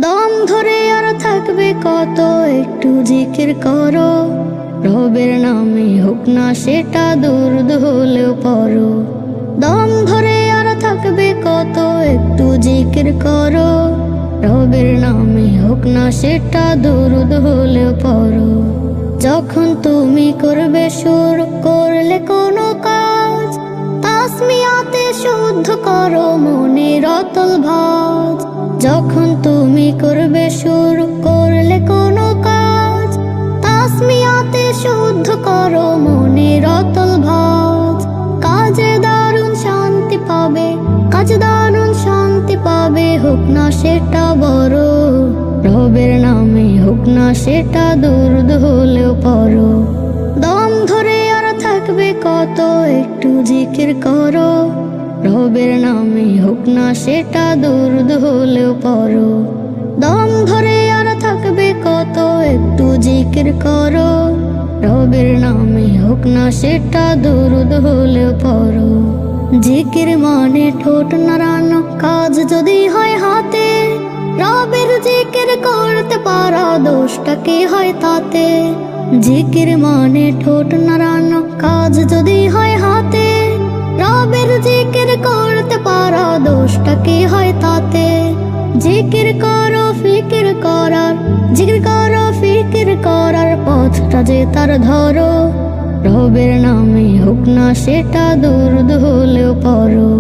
দম ধরে আর থাকবে কত, একটু জিকির করো। রবের নামে হোক না সেটা দুরূদ হলেও পড়ো। দম ধরে আর থাকবে কত, একটু জিকির করো। রবের নামে হোক না সেটা দুরূদ হলেও পড়ো। যখন তুমি করবে শুরু করলে কোনো কাজ, তাসমিয়াতে শুদ্ধ করো মনের অতল ভাঁজ। যখন তুমি করবে শুরু করলে কোনো কাজ, তাসমিয়াতে শুদ্ধ করো মনের অতল ভাঁজ। কাজে দারুণ শান্তি পাবে, কাজে দারুণ শান্তি পাবে, হোক না সেটা বড়। রবের নামে হোক না সেটা দুরূদ হলেও পড়ো। দম ধরে আর থাকবে কত, একটু জিকির করো। রবের নামে হোক না সেটা দুরূদ হলেও পড়ো। দম ধরে আর থাকবে কত, একটু জিকির করো। রবের নামে হোক না সেটা দুরূদ হলেও পড়ো। জিকির মানে ঠোঁট নাড়ানো, কাজ যদি হয় হাতে। রবের জিকির করতে পারা, দোষটা কি হয় তাতে? জিকির মানে ঠোঁট নাড়ানো, কাজ যদি হয় হাতে। রবের জিকির করতে পারা, দোষটা কি হয় তাতে? জিকির করো ফিকির করার, জিকির করো ফিকির করার পথটা যে তার ধরো। রবের নামে হোক না সেটা দুরূদ হলেও পড়ো।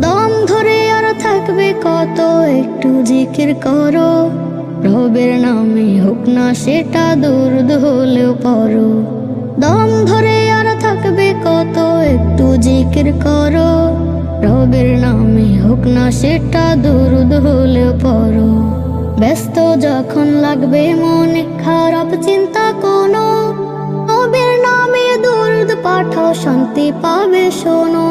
দম ধরে আর থাকবে কত, একটু জিকির করো। রবের নামে হোক না সেটা দুরূদ হলেও পড়ো। দম ধরে আর থাকবে কত, একটু জিকির করো। রবের নামে হোক না সেটা দুরূদ হলেও পড়ো। ব্যস্ত যখন লাগবে মনে খারাপ চিন্তা কোনো, রবের নামে দুরূদ পাঠাও শান্তি পাবে শোনো।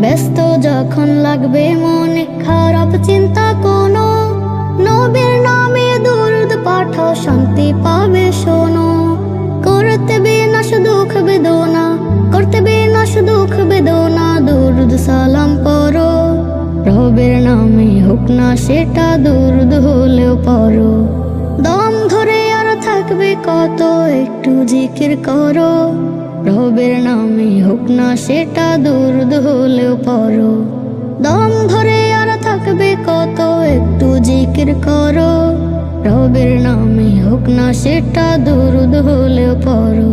ব্যস্ত যখন লাগবে মনে খারাপ চিন্তা কোনো, নবীর নামে দুরূদ পাঠাও শান্তি পাবে শোনো। করতে বিনাশ দুঃখ বেদনা, করতে বিনাশ দুঃখ বেদনা, দুরূদ সালাম পড়ো। রবের নামে হোক না সেটা দুরূদ হলেও পড়ো। দম ধরে আর থাকবে কত, একটু জিকির করো। রবের নামে হোক না সেটা দুরূদ হলেও পড়ো। দম ধরে আর থাকবে কত, একটু জিকির করো। রবের নামে হোক না সেটা দুরূদ হলেও পড়ো।